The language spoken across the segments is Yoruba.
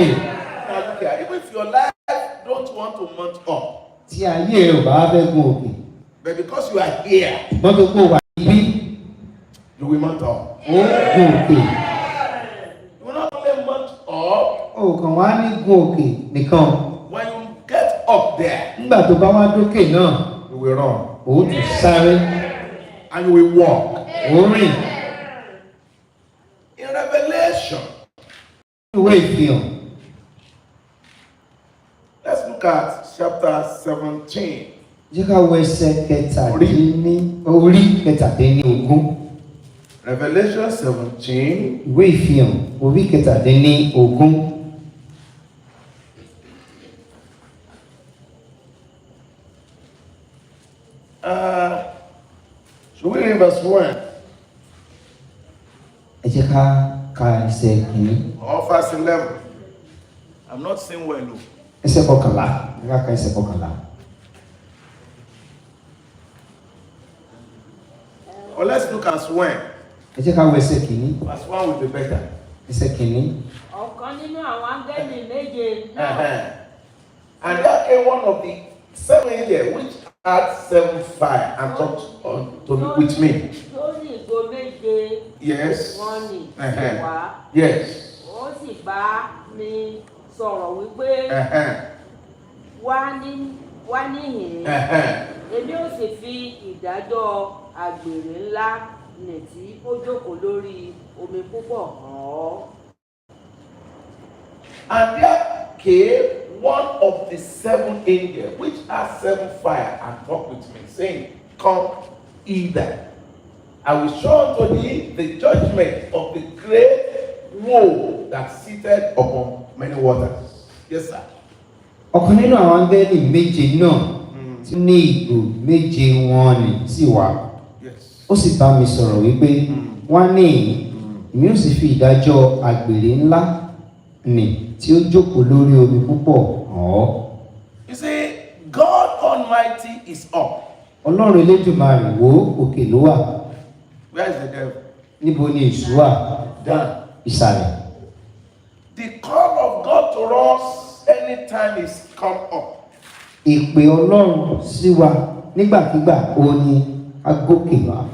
Even if your life don't want to mount up, tí ayé ò bá fẹ́ gun òkè, but because you are here, ṣùgbọ́n tó kó wà níbí, you will mount up. ó gun òkè. You will not only mount up. Ó kàn wá ní gun òkè nìkan. When you get up there, Nígbà tó bá wá dókè náà, you will run. ó tún sáré, And you will walk. ó rìn. In Revelation, Ìwé ìfihàn. let's look at chapter 17. Jẹ́ ká wo ẹsẹ̀ kẹtàdínlógún. Revelation 17. Ìwé ìfihàn orí kẹtàdínlógún. Should we read verse 1? Ẹ jẹ́ ká ka ẹsẹ̀ kìíní. Or verse 11? I'm not saying well. No. Ẹsẹ̀ kọkànlá. Ẹ ká ka ẹsẹ̀ kọkànlá. Or let's look at when. Ẹ jẹ́ ká wo ẹsẹ̀ kìíní. Verse 1 will be better. Ẹsẹ̀ kìíní. Ọ̀kan nínú àwọn áńgẹ́lì méje náà. And there came one of the 7 angels which had 7 fire and talked with me. Lórí ìgò méje. Yes. Wọ́n ní sí wá. Yes. Ó sì bá mi sọ̀rọ̀ wípé wá níhìn-ín. Èmi ó sì fi ìdájọ́ àgbèrè ńlá nì tí ó jókòó lórí omi púpọ̀ hàn ọ́. And there came one of the 7 angels which had 7 fire and talked with me, saying, Come hither. I will show unto thee the judgment of the great woe that sitteth upon many waters. Yes, sir. Ọ̀kan nínú àwọn áńgẹ́lì méje náà tí ní ìgò méje wọn nì sí wá. Ó sì bá mi sọ̀rọ̀ wípé wá ní èmi ó sì fi ìdájọ́ àgbèrè ńlá nì tí ó jókòó lórí omi púpọ̀ hàn ọ́. You see, God Almighty is up. Ọlọ́run Elédùmarè wò òkè ló wà. Where is the devil? Níbo ni èṣù wà? Down. Ìsàlẹ̀. The call of God to us anytime is come up. Ìpè Ọlọ́run sí wa nígbàkigbà ó ní agókè wá.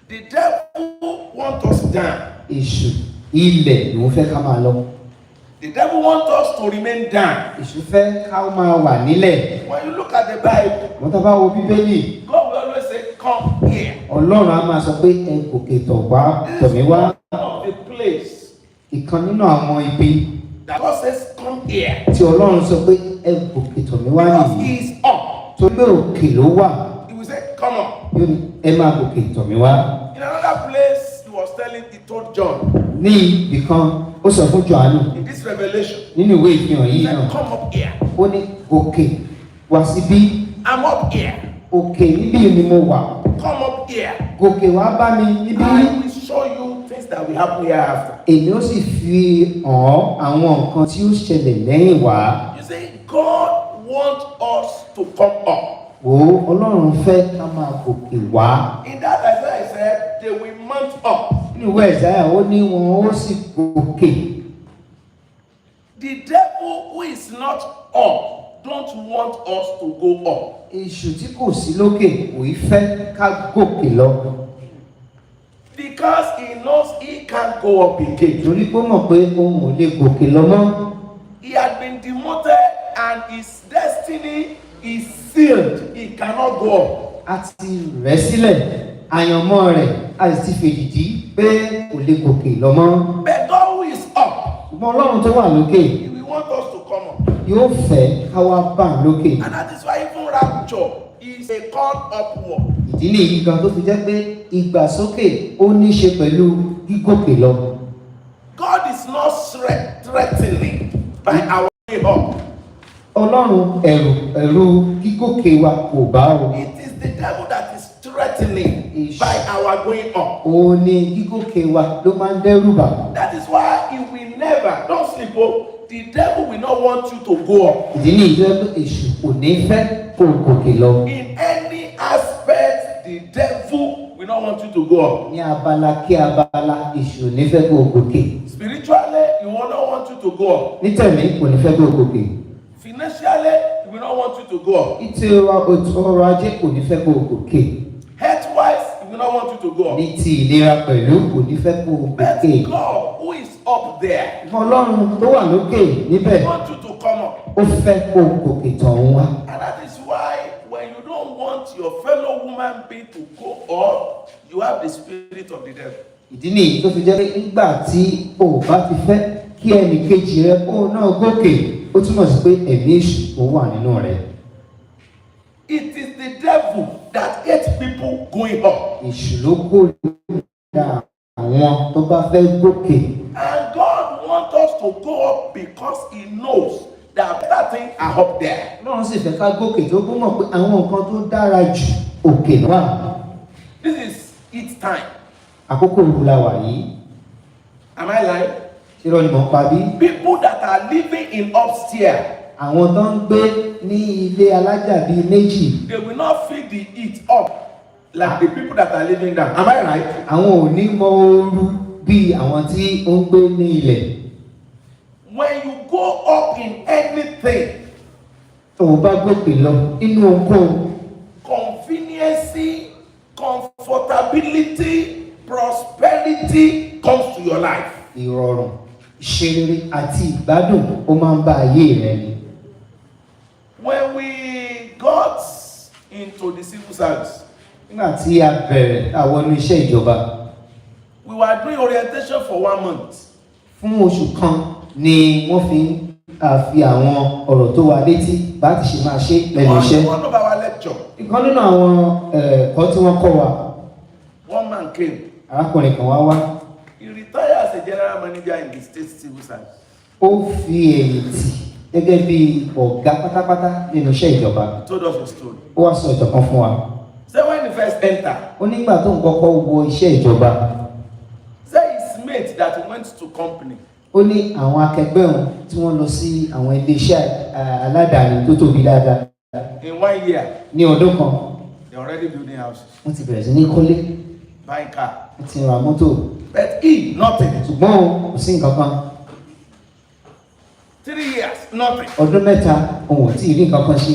The devil wants us down. Èṣù ilẹ̀ ló fẹ́ ká máa lọ. The devil wants us to remain down. Èṣù fẹ́ ká máa wà nílẹ̀. When you look at the Bible, Wọ́n tá bá wo Bíbélì. God will always say, Come here. Ọlọ́run á máa sọ pé ẹ gòkè tọ̀ mí wá. This is one of the place Ìkan nínú àwọn ibi that God says, Come here. tí Ọlọ́run sọ pé ẹ gòkè tọ̀ mí wá Because nìyí. He is up. Torí pé òkè ló wà. He will say, Come on. Yóò ní ẹ máa gòkè tọ̀ mí wá. In another place, he told John. Ní ibìkan ó sọ fún Jòhánù. In this revelation. Nínú ìwé ìfihàn yìí He náà. said, Come up here. Ó ní gòkè wá síbí. I'm up here. Òkè níbí ni mo wà. Come up here. Gòkè wá bá mi níbí. I will show you things that will happen hereafter. Èmi ó sì fi hàn ọ́ àwọn nǹkan tí ó ṣẹlẹ̀ lẹ́yìn wá. You see, God wants us to come up. Wò ó, Ọlọ́run fẹ́ ká máa gòkè wá. In that Isaiah I said, they will mount up. Nínú ìwé Àìsáyà ó ní wọn ó sì gòkè. The devil who is not up don't want us to go up. Èṣù tí kò sí lókè kò í fẹ́ ká gòkè lọ. Because he knows he can't go up again. Torí pé ó mọ̀ pé òun ò lè gòkè lọ mọ́. He had been demoted and his destiny is sealed. He cannot go up. A ti rẹ̀ sílẹ̀, àyànmọ́ rẹ̀ a sì ti fèdìdí pé kò lè gòkè lọ mọ́. But God who is up, Ṣùgbọ́n Ọlọ́run tó wà lókè he will want us to come up. yóò fẹ́ ká wá bá ń lókè. And that is why even rapture is a call upward. Ìdí nìyí gan tó fi jẹ́ pé ìgbàsókè ó ní í ṣe pẹ̀lú gígòkè lọ. God is not threatening by our way up. Ọlọ́run ẹ̀rù gígòkè wa kò bá o. It is the devil that is threatening by our going up. Òun ni gígòkè wa ló máa ń dẹ́rù bà. That is why he will never, don't sleep, oh, the devil will not want you to go up. Ìdí nìyí tó yẹ pé èṣù kò ní fẹ́ kó gòkè lọ. In any aspect, the devil will not want you to go up. Ní abala kí abala èṣù ò ní fẹ́ kó gòkè. Spiritually, he will not want you you to go up. Ní tẹ̀mí kò ní fẹ́ kó gòkè. Financially, he will not want you to go up. Ní ti ọrọ̀ ajé kò ní fẹ́ kó gòkè. Health-wise, he will not want you to go up. Ní ti ìlera pẹ̀lú kò ní fẹ́ kó gòkè. But God, who is up there, Ọlọ́run tó wà lókè níbẹ̀, he wants you to come up. ó fẹ́ kó gòkè tọ̀hún wá. And that is why when you don't want your fellow human being to go up, you have the spirit of the devil. Ìdí nìyí tó fi jẹ́ pé nígbà tí o bá ti fẹ́ kí ẹnì kejì rẹ kó náà gòkè, ó túmọ̀ sí pé ẹ̀mí èṣù ó wà nínú rẹ̀. It is the devil that hates people going up. Èṣù ló kórìíra àwọn tó bá fẹ́ gòkè. And God wants us to go up because he knows that better things are up there. Ọlọ́run sì fẹ́ ká gòkè tó kó mọ̀ pé àwọn nǹkan tó dára jù òkè wà. This is its time. Àkókò òru la wà yìí. Am I lying? Ṣé irọ́ ni mò ń pa bí? People that are living in upstairs, Àwọn tó ń gbé ní ilé alájà bíi méjì, they will not feel the heat up like the people that are living down. Am I right? àwọn ò ní mọ ooru bíi àwọn tí ó ń gbé ní ilẹ̀. When you go up in anything, Tó o bá gòkè lọ nínú ohunkóhun, convenience, comfortability, prosperity comes to your life. ìrọ̀rùn, ìṣerere àti ìgbádùn ó máa ń bá ayé rẹ ni. When we got into the civil service, Nígbà tí a bẹ̀rẹ̀ àwọn inú iṣẹ́ ìjọba, we were doing orientation for 1 month. fún oṣù kan ni wọ́n fi àwọn ọ̀rọ̀ tó wà létí bá ti ṣe máa ṣe lẹ́nu iṣẹ́. One of our lecture, Ìkan nínú àwọn ẹ̀kọ́ tí wọ́n kọ́ wa, one man came. arákùnrin kan wá wá, He retired as a general manager in the state civil service. ó fi ẹ̀yìn tì gẹ́gẹ́ bí ọ̀gá pátápátá nínú iṣẹ́ ìjọba. He told us a story. Ó wá sọ ìtàn kan fún wa. Say when he first entered, Ó nígbà tó ń kọ́kọ́ wọ iṣẹ́ ìjọba, say his mate that went to company, ó ní àwọn akẹgbẹ́ òun tí wọ́n lọ sí àwọn iléeṣẹ́ aládàáni tó tóbi dáadáa. in 1 year, Ní ọdún kan, they already building houses, wọ́n ti bẹ̀rẹ̀ sí ní kọ́lé, buying car. wọ́n ti ra mọ́tò. But he, nothing. Ṣùgbọ́n kò sí nǹkan kan. 3 years, nothing. Ọdún mẹ́ta òun ò tí ì rí nǹkan kan ṣe.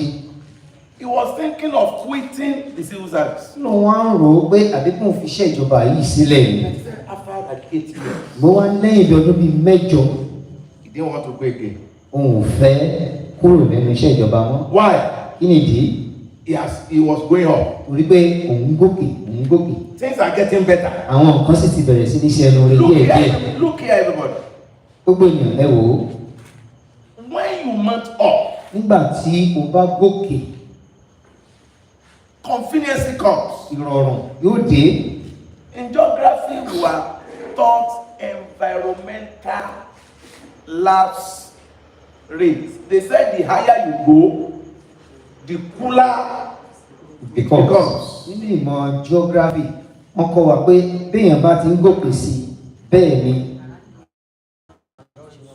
He was thinking of quitting the civil service. Nínú wọn á rò ó pé àdínkù fi iṣẹ́ ìjọba yìí sílẹ̀ yìí. He said after like 8 years, Bó wá lẹ́yìn bí ọdún bíi mẹ́jọ, he didn't want to go again. òun ò fẹ́ kúrò nínú iṣẹ́ ìjọba mọ́. Why? Kí nìdí? He was going up. Torí pé òun gòkè. Things are getting better. Àwọn nǹkan sì ti bẹ̀rẹ̀ sí ní ṣe ẹnu rẹ̀ díẹ̀díẹ̀. Look here, everybody. Gbogbo ènìyàn ẹ wò ó. When you mount up, Nígbà tí o bá gòkè, convenience comes. ìrọ̀rùn yóò dé. In geography, we were taught environmental lapse rates. They said the higher you go, the cooler it becomes. Nínú ìmọ̀ geography, wọ́n kọ́ wa pé béèyàn bá ti ń gòkè sí bẹ́ẹ̀ ni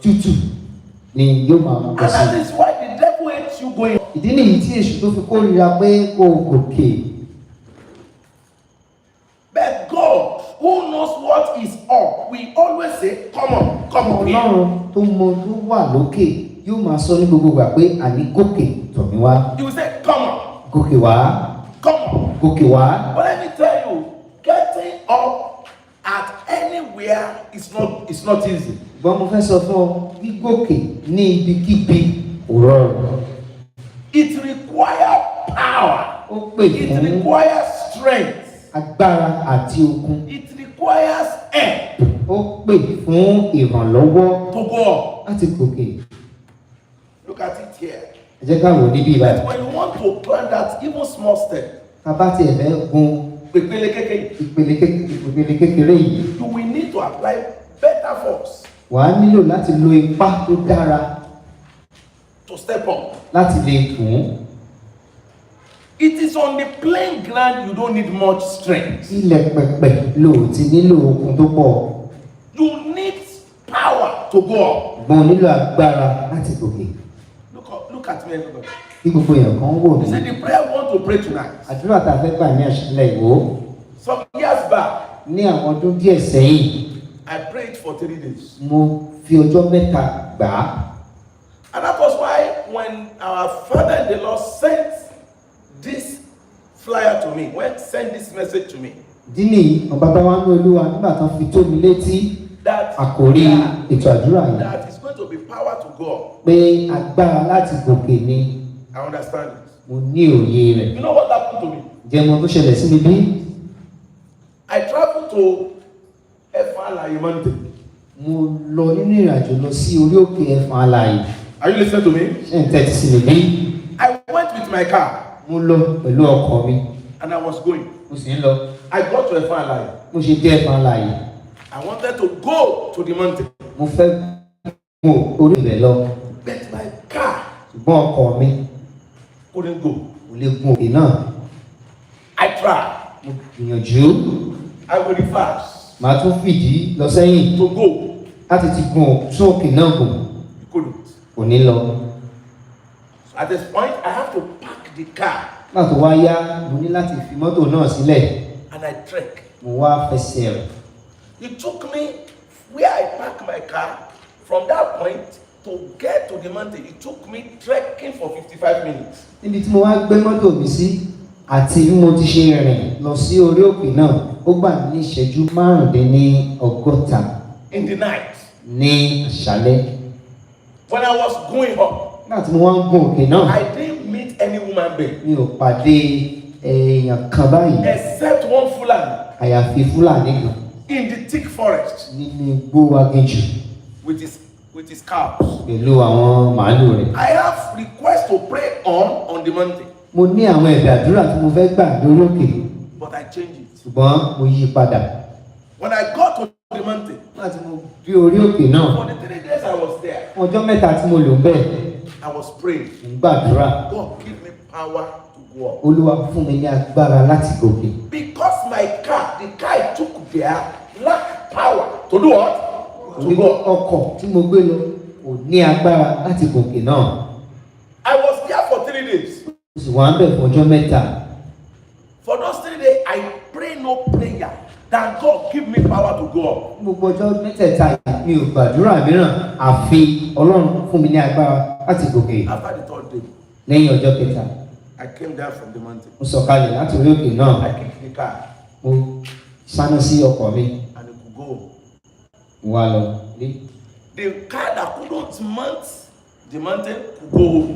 tútù ni yóò máa mú And kọ sí. that is why the devil hates you going up. Ìdí nìyí tí èṣù tó fi kórìíra pé kó o gòkè. But God, who knows what is up, we always say, come on, come on here. Ọlọ́run tó mọ tó wà lókè yóò máa sọ ní gbogbo ìgbà pé àní gòkè tọ̀ mí wá. He will say, come on, Gòkè wá, come on. gòkè wá. But let me tell you, getting up at anywhere is not easy. Ṣùgbọ́n mo fẹ́ sọ fún ọ, gígòkè ní ibikíbi kò rọrùn. It requires power. Ó pè It fún requires strength. agbára àti okun. It requires help Ó pè fún ìrànlọ́wọ́ to go up. láti gòkè. Look at it here. Ẹ jẹ́ ká wò níbí But ìbàdàn. when you want to climb that even small step, Tá a bá tiẹ̀ fẹ́ gun ìpele kékeré, ìpele kékeré yìí, you will need to apply better force wàá nílò láti lo ipá tó dára to step up. láti lè gùn. It is on the plain ground you don't need much strength. Ilẹ̀ pẹ̀pẹ̀ ló ti nílò okun tó pọ̀. You need power to go up. Gbọ́n nílò agbára láti gòkè. Look at me, everybody. Bí gbogbo èèyàn kan wò You ní. see, the prayer we want to pray tonight. Àdúrà tá a fẹ́ gbà ní àṣálẹ́ ìwò. Some years back, Ní àwọn ọdún díẹ̀ sẹ́yìn, I prayed for 3 days. mo fi ọjọ́ mẹ́ta gbà á. And that was why when our father in the Lord sent this flyer to me, sent this message to me, Dínì bàbá wa ní Olúwa nígbà tán fi tó mi létí àkòrí ètò àdúrà yìí. That is going to be power to go. Pé agbára láti gòkè ni. I understand it. Mo ní òye rẹ̀. You know what happened to me? Jẹ́ mo tó ṣẹlẹ̀ sí mi bí? I traveled to Ẹ̀fọn Alààyè Mountain. Mo lọ nínú ìrìnàjò lọ sí orí òkè Ẹ̀fọn Alààyè. Are you listening to me? Ṣé ń tẹ́tí sí mi bí? I went with my car. Mo lọ pẹ̀lú ọkọ̀ mi. And I was going. Mo sì ń lọ. I got to Ẹ̀fọn Alààyè. Mo ṣe dé Ẹ̀fọn Alààyè. I wanted to go to the mountain. Mo fẹ́ gun orí rẹ̀ lọ. But my car Ṣùgbọ́n ọkọ̀ mi couldn't go. kò lè gun òkè náà. I tried. Mo gbìyànjú. I will reverse Màá tún fìdí lọ sẹ́yìn to go. láti ti gun tún òkè náà gùn. You couldn't. Kò ní lọ. So at this point, I have to park the car Nígbà tó wá yá, mo ní láti fi mọ́tò náà sílẹ̀. and I trek. Mo wá fẹsẹ̀ rẹ̀. It took me where I parked my car from that point to get to the mountain. It took me trekking for 55 minutes. Níbi tí mo wá gbé mọ́tò mi sí àti bí mo ti ṣe rìn lọ sí orí òkè náà, ó gbà mí ní ìṣẹ́jú márùndínlọ́gọ́ta In the night, ní àṣálẹ́. when I was going up, Nígbà tí mo wá ń gun òkè náà, I didn't meet any woman being mi ò pàdé èèyàn kan báyìí except one Fulani àyàfi Fúlàní kan in the thick forest nínú igbó aginjù with his cows. pẹ̀lú àwọn màálù rẹ̀. I have requests to pray on the mountain, Mo ní àwọn ẹ̀bẹ̀ àdúrà tí mo fẹ́ gbà lórí òkè, but I changed it. ṣùgbọ́n mo yí padà. When I got to the mountain, Nígbà tí mo dé orí òkè náà, for the 3 days I was there, ọjọ́ mẹ́ta tí mo lò ń bẹ̀, I was praying. mo ń gbàdúrà. God, give me power to go up. Olúwa fún mi ní agbára láti gòkè. Because my car, the car I took there, lacked power to do what? To Torí go up. ọkọ̀ tí mo gbé lọ kò ní agbára láti gòkè náà. I was there for 3 days. Mo sì wá ń bẹ̀ fún ọjọ́ mẹ́ta. For those 3 days, I pray no prayer that God give me power to go up. Gbogbo ọjọ́ mẹ́tẹ̀ẹ̀ta yìí mi ò gbàdúrà mìíràn àfi Ọlọ́run fún mi ní agbára láti gòkè. After the 3rd day, Lẹ́yìn ọjọ́ kẹta, I came down from the mountain. mo sọ̀kalẹ̀ láti orí òkè náà. I kicked the car Mo sáná sí ọkọ̀ mi. and it could go. Mo wá lọ lé. The car that couldn't mount the mountain could go.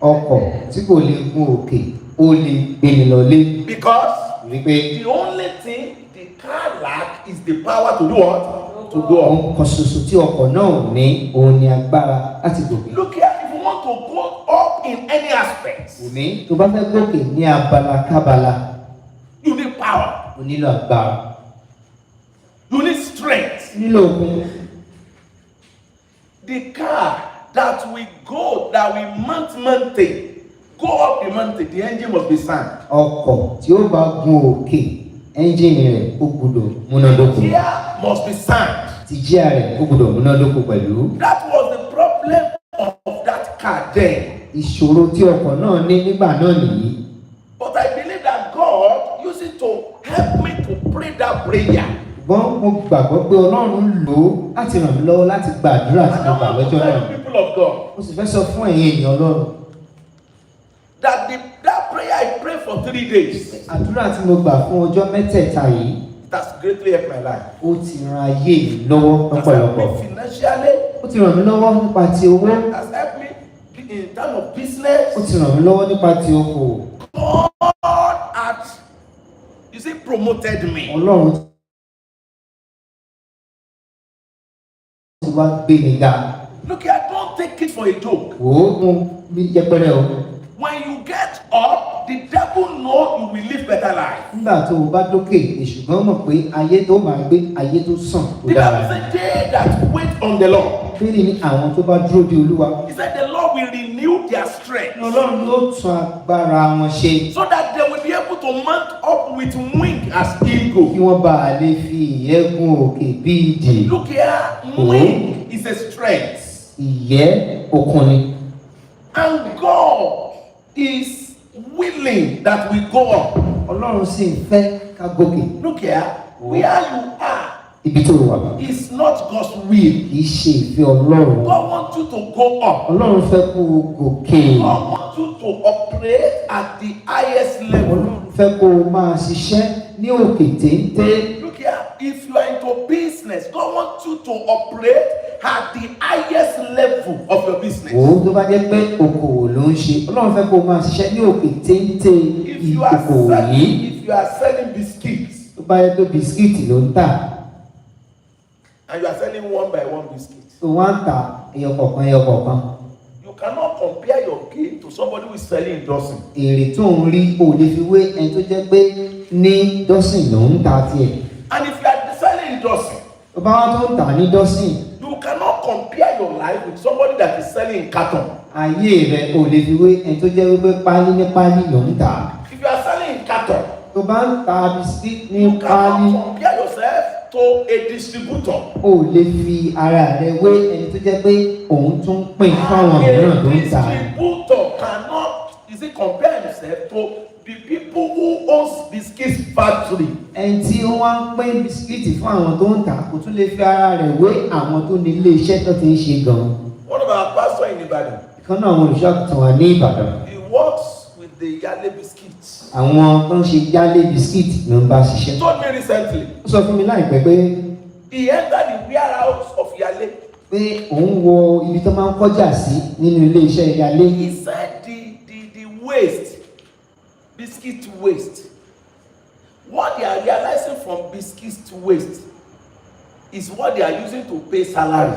Ọkọ̀ tí kò lè gun òkè ó lè gbé mi lọ lé. Because Rí pé the only thing the car lack is the power to do what? To go up. ohun kan ṣoṣo tí ọkọ̀ náà ò ní òun ni agbára láti gòkè. Look here, if you want to go up in any aspect, Òní tó bá fẹ́ gòkè ní abala kábala, you need power. o nílò agbára, You need strength. o nílò okun. The car that we mount mountain, go up the mountain, the engine must be sound. Ọkọ̀ tí ó bá gun òkè, ẹ́ńjìnì rẹ̀ ó gbọ́dọ̀ múnádóko. Gear must be sound. Ti jíà rẹ̀ ó gbọ́dọ̀ múnádóko pẹ̀lú. That was the problem of that car then. Ìṣòro tí ọkọ̀ náà ní nígbà náà nìyí. But I believe that God used it to help me to pray that prayer. Ṣùgbọ́n mo gbàgbọ́ pé Ọlọ́run lò ó láti ràn mí lọ́wọ́ láti gbàdúrà tí And mo I gbà want to lọ́jọ́ tell náà. the people of God Mo sì fẹ́ sọ fún ẹ̀yin ènìyàn Ọlọ́run. that that prayer I prayed for 3 days, Àdúrà tí mo gbà fún ọjọ́ mẹ́tẹ̀ẹ̀ta yìí, it has greatly helped my life. ó ti ran ayé mi lọ́wọ́ It has helped lọ́pọ̀lọpọ̀. me financially. Ó ti ràn mí lọ́wọ́ nípa ti owó. It has helped me in terms of business. Ó ti ràn mí lọ́wọ́ nípa ti okòwò. God has, you see, promoted me. Ọlọ́run ti wá gbé mi ga. Look here, don't take it for a joke. Wò ó mú mi yẹpẹrẹ o. When you get up, the devil knows you will live better life. Nígbà tó o bá dókè, èṣù gan mọ̀ pé ayé tó máa gbé ayé tó sàn tó The dára. Bible said, they that wait on the Lord, Bẹ́ẹ̀ni ní àwọn tó bá dúró de Olúwa. he said, the Lord will renew their strength Ọlọ́run ló tún agbára wọn ṣe so that they will be able to mount up with wing as kí eagle. wọ́n bá lè fi ìyẹ́ gun òkè bí ìdì. Look here, wing is a strength. Ìyẹ́ okun ni. And God is willing that we go up. Ọlọ́run sì ń fẹ́ ká gòkè. Look here, where you are, ibi tó wà. It's not God's will. Kì í ṣe ìfẹ́ Ọlọ́run. God wants you to go up. Ọlọ́run fẹ́ kó o gòkè. God wants you to operate at the highest level. Ọlọ́run fẹ́ kó o máa ṣiṣẹ́ ní òkè téńté. Look here, if you are into business, God wants you to operate at the highest level of your business. Tó bá jẹ́ pé okòwò ló ń ṣe, Ọlọ́run fẹ́ kó o máa ṣiṣẹ́ ní òkè téńté ìkòkòwò yìí. If you are selling biscuits, Tó bá jẹ́ pé bisikíìtì ló ń tà. and you are selling one by one biscuit, Tó wá ń ta ẹyọ kọ̀ọ̀kan. you cannot compare your gain to somebody who is selling in dozen. Èrè tó ń rí o lè fi wé ẹni tó jẹ́ pé ní dọ́sìn ló ń ta tiẹ̀. And if you are selling in dozen, Tó bá wá tó ń tà ní dọ́sìn, you cannot compare your life with somebody that is selling in carton. ayé rẹ̀ o lè fi wé ẹni tó jẹ́ wípé páálí ní páálí ló ń tà. If you are selling in carton, Tó bá ń ta bisikíìtì ní you páálí, cannot compare yourself to a distributor. o lè fi ara rẹ̀ wé ẹni tó jẹ́ pé òun tún pín fáwọn mìíràn tó ń tà. A distributor cannot, compare himself to the people who owns biscuit factory. Ẹni tí ó wá ń pín bisikíìtì fún àwọn tó ń tà kò tún lè fi ara rẹ̀ wé àwọn tó ní ilé iṣẹ́ tó ti ń ṣe gan-an. One of our pastors in Ibadan, Ìkan náà àwọn olùṣọ́-àgùntàn wà ní Ìbàdàn. he works with the Yale biscuits. Àwọn tó ń ṣe yálé bisikíìtì ló ń bá ṣiṣẹ́. He told me recently, Ó sọ fún mi láìpẹ́ pé he entered the warehouse of Yale. pé òun wọ ibi tó máa ń kọjá sí nínú ilé iṣẹ́ yálé. He said the waste, biscuit waste, what they are realizing from biscuit waste is what they are using to pay salary.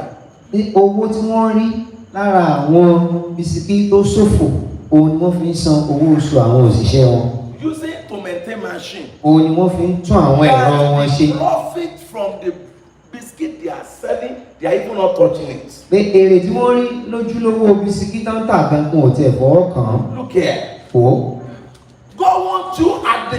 Pé owó tí wọ́n rí lára àwọn bisikíìtì tó ṣòfò òun ni wọ́n fi ń san owó oṣù àwọn òṣìṣẹ́ wọn. Using to maintain machine. Òun ni wọ́n fi ń tún àwọn ẹ̀rọ wọn ṣe. The profit from the biscuit they are selling, they are even not touching it. Pé èrè tí wọ́n rí lójúlówó bisikíìtì tó ń tà gan kò tiẹ̀ fọwọ́ kàn án. Look here. Wò. God wants you at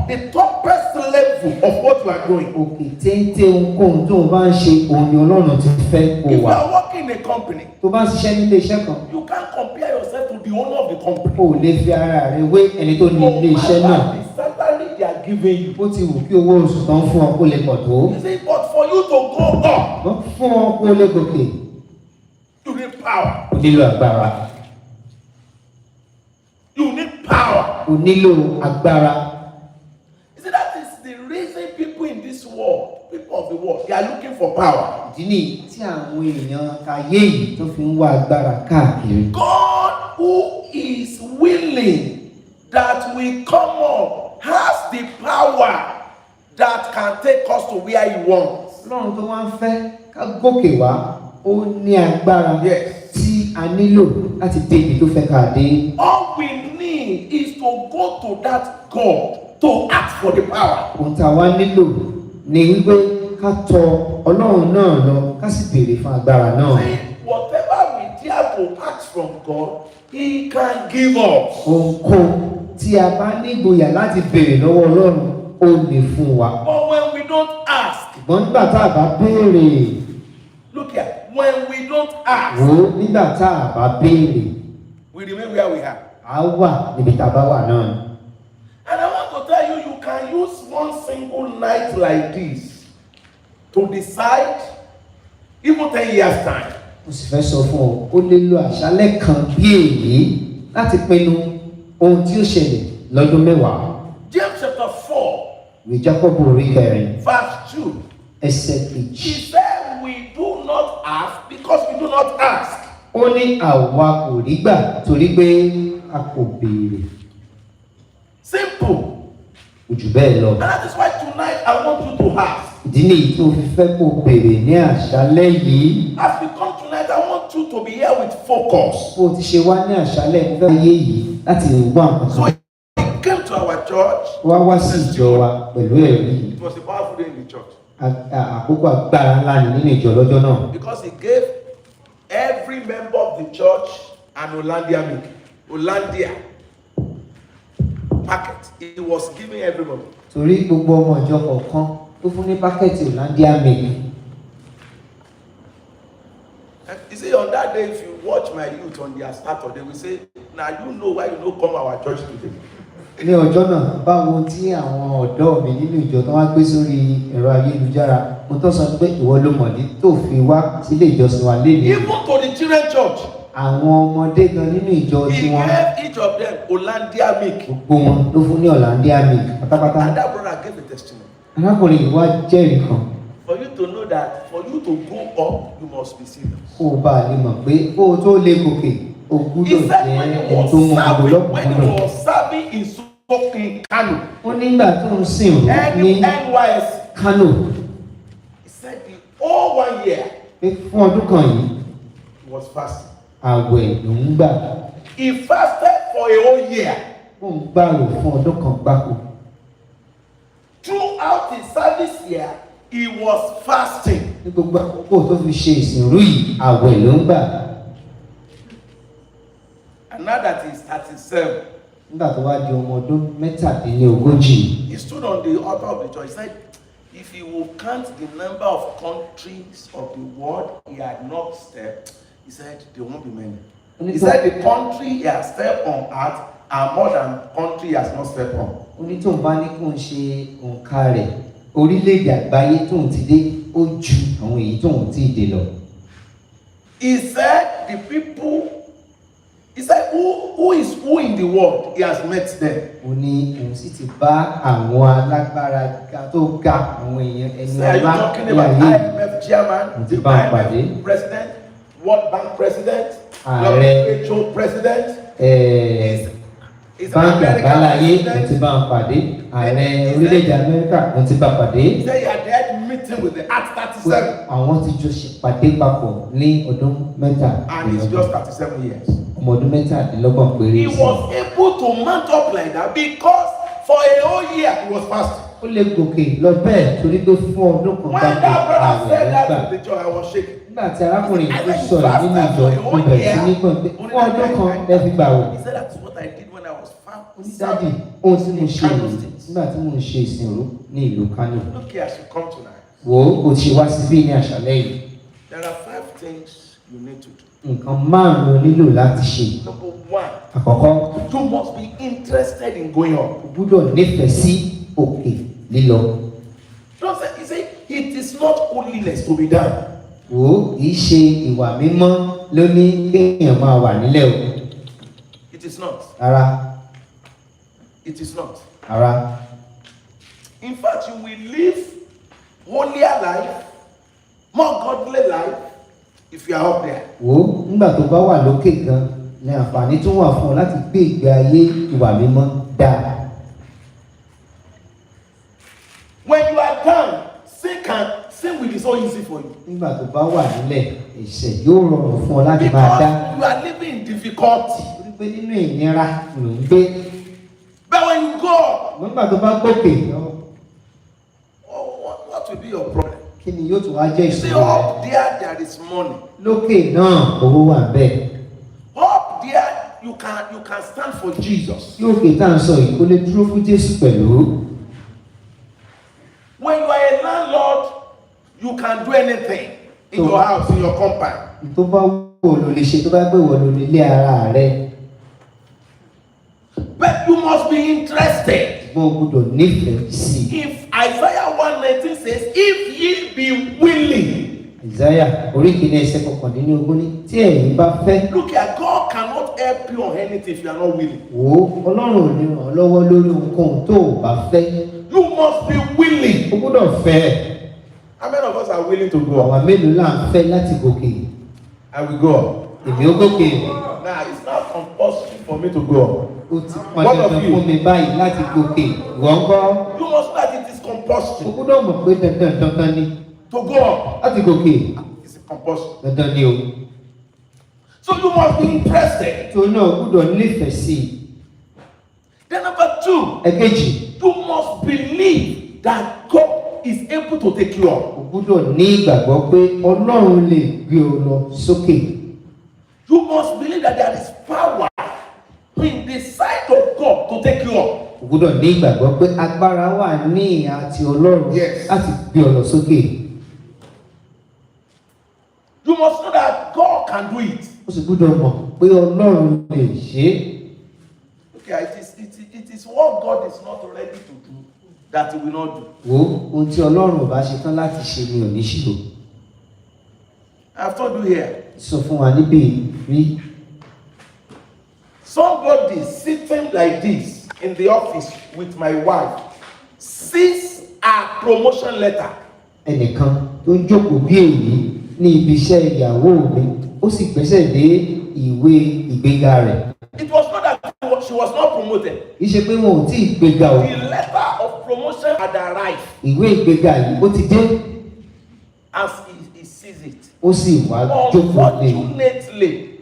the topest level of what you are doing. Òkè téńté ohunkóhun tó o bá ń ṣe òun ni Ọlọ́run ti fẹ́ kó If you wà. are working in a company, Tó bá ń ṣiṣẹ́ nílé iṣẹ́ kan, you can't compare yourself to the owner of the company. o lè fi ara rẹ wé ẹni tó ní ilé iṣẹ́ náà. The salary they are giving you. Bó ti wù kí owó oṣù tán fún ọ kó lè pọ̀ tó. You see, but for you to go up, Wọ́n fún ọ kó lè gòkè. you need power. O nílò agbára. You need power. O nílò agbára. You see, that is the reason people in this world, people of the world, they are looking for power. Ìdí nìyí tí àwọn èèyàn ayé yìí tó fi ń wá agbára káàkiri. God who is willing that we come up has the power that can take us to where he wants. Ọlọ́run tó wá ń fẹ́ ká gòkè wá, ó ní agbára Yes. tí a nílò láti dé ibi tó fẹ́ ká dé. All we need is to go to that God to ask for the power. Ohun tí a wá nílò ni wípé ká tọ Ọlọ́run náà lọ ká sì béèrè fún agbára náà. See, whatever we dare to ask from God, he can give us. Ohunkóhun tí a bá ní ìgboyà láti béèrè lọ́wọ́ Ọlọ́run ó lè fún wa. But when we don't ask, Ṣùgbọ́n nígbà tá a bá béèrè, look here, when we don't ask, wò ó nígbà tá a bá béèrè, we remain where we are. á wà níbi tá a bá wà náà. And I want to tell you, you can use one single night like this to decide even 10 years' time. Mo sì fẹ́ sọ fún ọ, ó lè lo àṣálẹ́ kan bí èyí láti pinnu ohun tí ó ṣẹlẹ̀ lọ́dún mẹ́wàá. James chapter 4, Ìwé Jákọ́bù orí kẹrin, verse 2. ẹsẹ̀ He kejì. said, we do not ask because we do not ask. Ó ní àwa kò rí gbà torí pé a kò béèrè. Simple. Kò jù bẹ́ẹ̀ lọ. And that is why tonight I want you to ask. Ìdí nìyí tó fi fẹ́ kó béèrè ní àṣálẹ́ yìí. As we come tonight, I want you to be here with focus. Bó ti ṣe wá ní àṣálẹ́ mo fẹ́ ayé yìí láti wá nǹkan So kan. he came to our church. Wá sí ìjọ wa pẹ̀lú ẹ̀rí. It was a powerful day in the church. Àkókò agbára ńlá ni nínú ìjọ lọ́jọ́ náà. Because he gave every member of the church an Hollandia packet. He was giving everybody. Torí gbogbo ọmọ ìjọ kọ̀ọ̀kan tó fún ní pákẹ́ẹ̀tì Hollandia milk. You see, on that day, if you watch my youth on their start, they will say, now you know why you don't come our church today. Ní ọjọ́ náà, báwo tí àwọn ọ̀dọ́ mi nínú ìjọ tó wá gbé sórí ẹ̀rọ ayélujára mo tọ́ sọ pé ìwọ ló mọ̀dí tó fi wá sílé ìjọsìn wa lé ní. Even to the children church. Àwọn ọmọdé gan nínú ìjọ He tiwọn. gave each of them Hollandia milk. Gbogbo wọn ló fún ní Hollandia milk pátápátá. And that brother gave a testimony. Arákùnrin yìí wá jẹ́rìí kan. For you to know that, for you to go up, you must be serious. Kó o bá a lè mọ̀ pé kó o tó lè gòkè, o gbúdọ̀ He said jẹ́ when ẹni he tó mọ gbogbo when he lọ́kùnkúndùn. was serving in Kano, Ó nígbà tó ń sìn òun ní NYS, Kano he said the whole 1 year pé fún ọdún kan yìí he was fasting. àwẹ̀ ló ń gbà. He fasted for a whole year. Ó ń gbààwẹ̀ fún ọdún kan gbáko. Throughout his service year, he was fasting. Ní gbogbo àkókò tó fi ṣe ìsìnrú yìí àwẹ̀ ló ń gbà. And now that he's 37, Nígbà tó wá di ọmọ ọdún mẹ́tàdínlógójì. he stood on the altar of the church. He said, if he will count the number of countries of the world he had not stepped, he said, there won't be many. He said the country he has stepped on earth are more than country he has not stepped on. Ó ní tóun bá ní kó ń ṣe òǹkà rẹ̀ orílẹ̀-èdè àgbáyé tóun ti dé ó ju àwọn èyí tóun ti dé lọ. He said the people, he said who in the world he has met them. Ó ní òun sì ti bá àwọn alágbára tó ga àwọn èèyàn ẹni So are you ọlá talking ní about ayé. IMF chairman, the Bá ń pàdé. IMF president, World Bank president, Ààrẹ. WHO president, is Báńkì àgbáláyé mo ti president. bá ń pàdé. Ààrẹ orílẹ̀-èdè Amẹ́ríkà mo ti bá pàdé. He said he had had meeting with the Act 37 Àwọn ti jọ ṣèpàdé papọ̀ ní ọdún and he's just mẹ́tàdínlọ́gbọ̀n. 37 years. Ọmọ ọdún mẹ́tàdínlọ́gbọ̀n péré He sí. was able to mount up like that because for a whole year he was fasting. Ó lè gòkè lọ bẹ́ẹ̀ torí pé fún ọdún kan When gbáko that brother ààrẹ said ló that gbà. to the church, I was shaking. Nígbà tí arákùnrin yìí tó sọ̀rọ̀ nínú ìjọ mo bẹ̀rẹ̀ sí ní gbọ̀n pé fún ọdún kan lẹ fi gbà wò. He said that's what I did when I was Onídàájì fasting. ohun tí mo ṣe yìí nígbà tí mo ń ṣe ìsìnrú ní ìlú Kánò. Look here as you come tonight. Wò ó kò ṣe wá síbí ní àṣálẹ́ yìí. There are 5 things you need to do. Nǹkan márùn-ún ló nílò láti ṣe. Number 1, Àkọ́kọ́, you must be interested in going up. o gbúdọ̀ nífẹ̀ẹ́ sí òkè lílọ. Don't say, he said, it is not holiness to be done. Wò ó kì í ṣe ìwà mímọ́ ló ní kéèyàn máa wà nílẹ̀ o. It is not. Rárá, It is not. rárá. In fact, you will live holier life, more godly life, if you are up there. Wò ó nígbà tó bá wà lókè gan ni àǹfààní tún wà fún ọ láti gbé ìgbé ayé ìwà mímọ́ dáa. When you are down, sin will be so easy for you. Nígbà tó bá wà nílẹ̀ ẹ̀ṣẹ̀ yóò rọrùn fún ọ láti máa dá. Because you are living in difficulty. Torí pé nínú ìnira ló ń gbé. But when you go up, Nígbà tó bá gòkè lọ, what will be your problem? kí ni yóò tún wá jẹ́ You see, ìṣòro rẹ? up there is money. Lókè náà owó wà bẹ́ẹ̀. Up there, you can stand for Jesus. Tí òkè tá à ń sọ yìí kó lè dúró fún Jésù pẹ̀lú. When you are a landlord, you can do anything in your house, in your compound. Tó bá wò ló lè ṣe tó bá gbé wọ ló lè lé ara rẹ. But you must be interested. Ṣùgbọ́n o gbọ́dọ̀ nífẹ̀ẹ́ sí i. If Isaiah 1:19 says, if ye be willing, Isaiah orí kìíní ẹsẹ̀ kọkàndínlógún ní tí ẹ̀yin bá fẹ́. look here, God cannot help you on anything if you are not willing. Wò ó Ọlọ́run ò ní ràn ọ́ lọ́wọ́ lórí ohunkóhun tó o bá fẹ́. You must be willing. O gbọ́dọ̀ fẹ́. How many of us are willing to go up? Àwa mélòó là ń fẹ́ láti gòkè? I will go up. Èmi ó gòkè. Now, it's not compulsory for me to go up. Ó ti pọn dandan fún mi báyìí láti gòkè. Wọ́n kọ́. You must know that it is O compulsory gbọ́dọ̀ mọ̀ pé dandan ni to go up. láti gòkè. It's compulsory. Dandan ni o. So you must be interested. Tó náà o gbọ́dọ̀ nífẹ̀ẹ́ sí i. Then number 2, Ẹ̀kejì, you must believe that God is able to take you up. o gbọ́dọ̀ ní ìgbàgbọ́ pé Ọlọ́run lè gbé ọ lọ sókè. You must believe that there is power in the sight of God to take you up. O gbọ́dọ̀ ní ìgbàgbọ́ pé agbára wà ní ìhà ti Ọlọ́run Yes. láti gbé ọ lọ sókè. You must know that God can do it. O sì gbọ́dọ̀ mọ̀ pé Ọlọ́run lè ṣe é. Okay, it is what God is not ready to do that he will not do. Wo ohun tí Ọlọ́run ò bá ṣe tán láti ṣe ni ò ní ṣe o. I've told you here. Sọ fún wa níbí rí. Somebody sitting like this in the office with my wife sees a promotion letter. Ẹnìkan tó ń jókòó bí èyí ní ibi iṣẹ́ ìyàwó mi, ó sì gbẹ́sẹ̀ lé ìwé ìgbéga rẹ̀. It was not that she was not promoted. Kì í ṣe pé wọn ò tí ì gbéga o. The letter of promotion had arrived. Ìwé ìgbéga yìí ó ti dé. As he sees it. Ó sì wá jókòó lé. Unfortunately,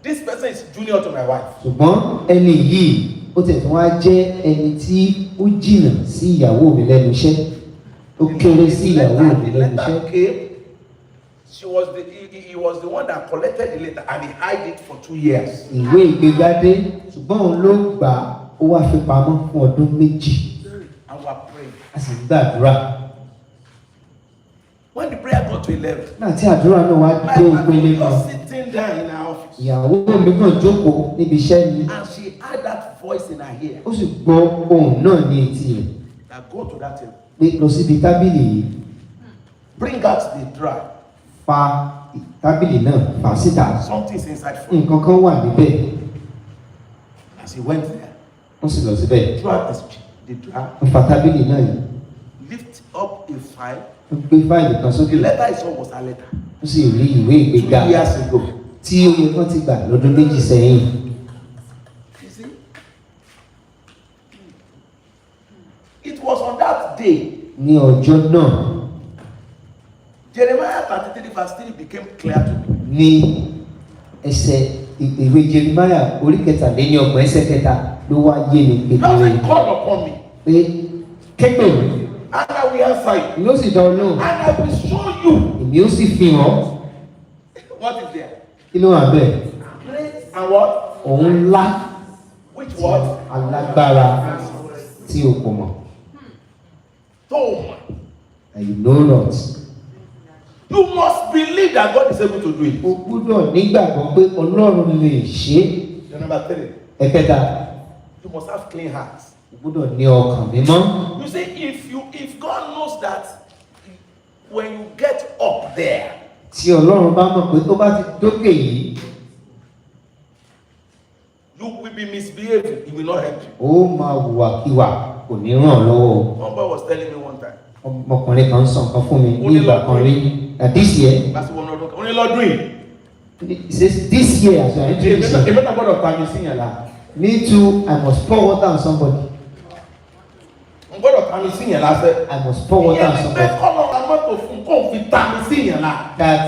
this person is junior to my wife. Ṣùgbọ́n ẹni yìí ó tẹ̀ tún wá jẹ́ ẹni tí ó jìnnà sí ìyàwó mi lẹ́nu iṣẹ́. Ó kéré sí ìyàwó mi lẹ́nu iṣẹ́. He was the one that collected the letter and he hid it for 2 years. Ìwé ìgbéga dé, ṣùgbọ́n òun ló gbà á, ó wá fi pamọ́ fún ọdún méjì. And we are praying. A sì ń gbàdúrà. When the prayer got to 11, Náà tí àdúrà náà wá my dé wife ìpele was kan. sitting down in her office. Ìyàwó mi kàn jókòó níbi iṣẹ́ ni. And she had that voice in her ear. Ó sì gbọ́ ohùn náà ní etí rẹ̀. That go to that table. Pé lọ síbi tábìlì yìí. Bring out the drawer. Fa tábìlì náà fà síta. Something's inside for you. Nǹkan kan wà níbẹ̀. As he went there, Wọ́n sì lọ síbẹ̀. throw out the drawer. Wọ́n fa tábìlì náà yìí. Lift up a file. Wọ́n gbé fáìlì kan The sókè. letter is what was her letter. Ó sì rí ìwé ìgbéga 2 years ago. tí ó yẹ kán ti gbà lọ́dún méjì sẹ́yìn. You see? It was on that day. Ní ọjọ́ náà Jeremiah 33 verse 3 became clear to me. ní ẹsẹ̀ ìwé Jeremiah orí kẹtàléníọgbọ̀n ẹsẹ̀ kẹta ló wá yé mi Now kedere they call upon me. pé képe mi And I will answer you. èmi ó sì dán ọ lóhùn, And I will show you èmi ó sì fi hàn what is there. kí ló wà bẹ́ẹ̀. Great and what? Òun ńlá Which what? alágbára tí o kò mọ̀. Tome. And you know not. You must believe that God is able to do it. O gbúdọ̀ nígbàgbọ́ pé Ọlọ́run lè ṣe é. Number 3. Ẹ̀kẹta, You must have clean hearts. o gbúdọ̀ ní ọkàn mímọ́. You see, if God knows that when you get up there, Tí Ọlọ́run bá mọ̀ pé tó bá ti dókè yìí, you will be misbehaving, He will not help you. ó máa hùwàkiwà kò ní ràn ọ́ lọ́wọ́. One boy was telling me one time. Ọmọkùnrin kan sọ nǹkan fún mi ní ìgbà kan rí. That this year, That's one of the only Lord doing. he says this year as you are entering this year, Èmi náà gbọ́dọ̀ pa mi sí yàn lá. me too, I must pour water on somebody. N gbọ́dọ̀ pa mi sí yàn lá sẹ́. I must pour water on Ìyẹn ni pé somebody. kọ́nà amọ́tò fún kó fi ta mi sí yàn lá. That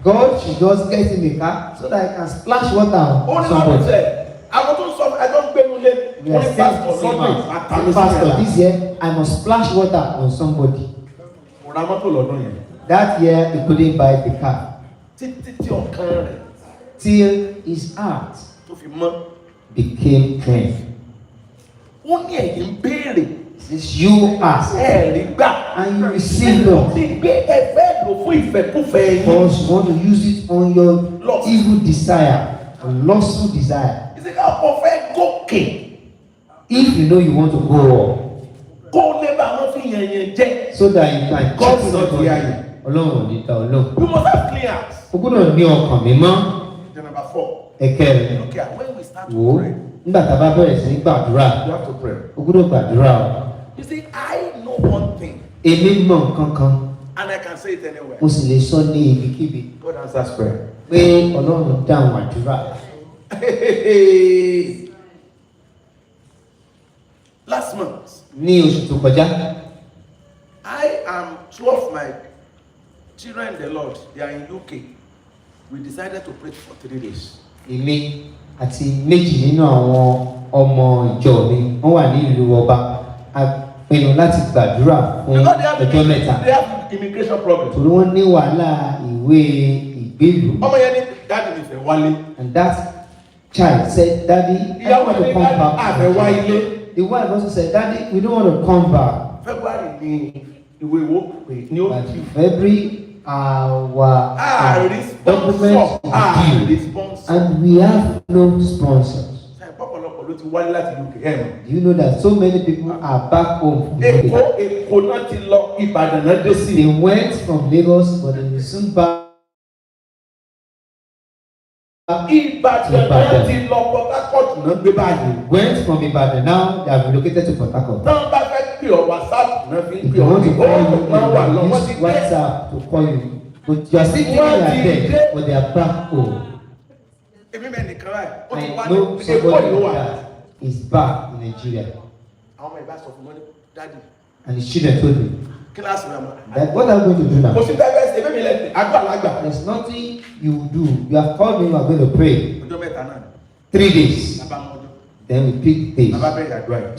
God should just get in the car so that I can splash water Ó on ní lọ́dún somebody. sẹ́, àwọn tó ń sọ ẹjọ́ ń gbẹ́nu lé. We Wọ́n are ní saying pásítọ̀ the same lọ́dún man. àtàmì sí Pastor, yàn lá. this year I must splash water on somebody. Mo ra mọ́tò lọ́dún yẹn. That year he couldn't buy the car. Títí tí ọkàn rẹ̀ Till his heart tó fi mọ́. became clean. Ó ní ẹ̀yin ń béèrè. He says, you ask Ẹ̀rí gbà. and you receive not. Ní gbé ẹ̀fẹ́ lò fún ìfẹ́kúfẹ́ yín. Because you want to use it on your evil desire, a lustful desire. Ìsìnká ọkọ̀ fẹ́ gòkè. If you know you want to go up, Kó o lè bá wọn fi yẹn jẹ́. so that you can God check not it hear on you. Ọlọ́run ò ní ta Ọlọ́run. You must have clean hearts. O gbọ́dọ̀ ní ọkàn mímọ́. Then number 4. Ẹ̀kẹrin, Look at when we start to wò ó, pray. nígbà tá a bá bẹ̀rẹ̀ sí ní gbàdúrà, You have to pray. o gbọ́dọ̀ gbàdúrà o. You see, I know one thing, Èmi mọ̀ nǹkan kan, and I can say it anywhere. mo sì lè sọ ní ibikíbi God answers prayer. pé Ọlọ́run dáhùn àdúrà. Last month, Ní oṣù tó kọjá, I am 2 of my children in the Lord. They are in UK. We decided to pray for 3 days. èmi àti méjì nínú àwọn ọmọ ìjọ mi wọ́n wà ní ìlú ọba. A pinnu láti gbàdúrà fún ọjọ́ mẹ́ta. They have immigration problems. Torí wọ́n ní wàhálà ìwé ìgbélùú. Ọmọ yẹn ní dáàdì mi fẹ́ wálé. And that child said, Daddy, I Ìyàwó want mi to ní come dáàdì back. àfẹ́ wá ilé. The wife also said, Daddy, we don't want to come back. February ni ìwé ìwò pè ní ó But kì. February, our Response documents for are due. response. And we have no sponsors. Ṣé pọ̀pọ̀lọpọ̀ ló ló ti wálé láti UK Do you know that so many people are back home from Lagos? Èkó náà ti lọ, Ìbàdàn náà dé sí. They went from Lagos, but they will soon back. Ìbàdàn náà ti lọ, Port Harcourt náà gbé báyìí. Went from Ibadan, now they have relocated to Port Harcourt. Náà bá fẹ́ pè ọ́ WhatsApp náà fi ń If pè you ọ́ want to call you, máa wà lọ, wọ́n ti use dé. WhatsApp to call you. But you are still thinking you are there, but they are back home. Èmi mẹ́rin nìkan ráì, ó ti wá I ní know Èkó somebody ló wà. that is back in Nigeria. Àwọn ọmọ ìbá sọ fún wọn ní dáàdì, And his children told me kíláàsì rẹ̀ mọ́. that what are we going to do Kò now? sí bẹ́ẹ̀ ṣe bẹ́ẹ̀ mi lẹ́sìn, àgbàlagbà. There's nothing you will do. You have called me, you are going to pray. Ọjọ́ mẹ́ta náà, 3 days. bàbá mọ́jọ́, Then we pick days. bàbá bẹ̀rẹ̀ àdúrà yìí.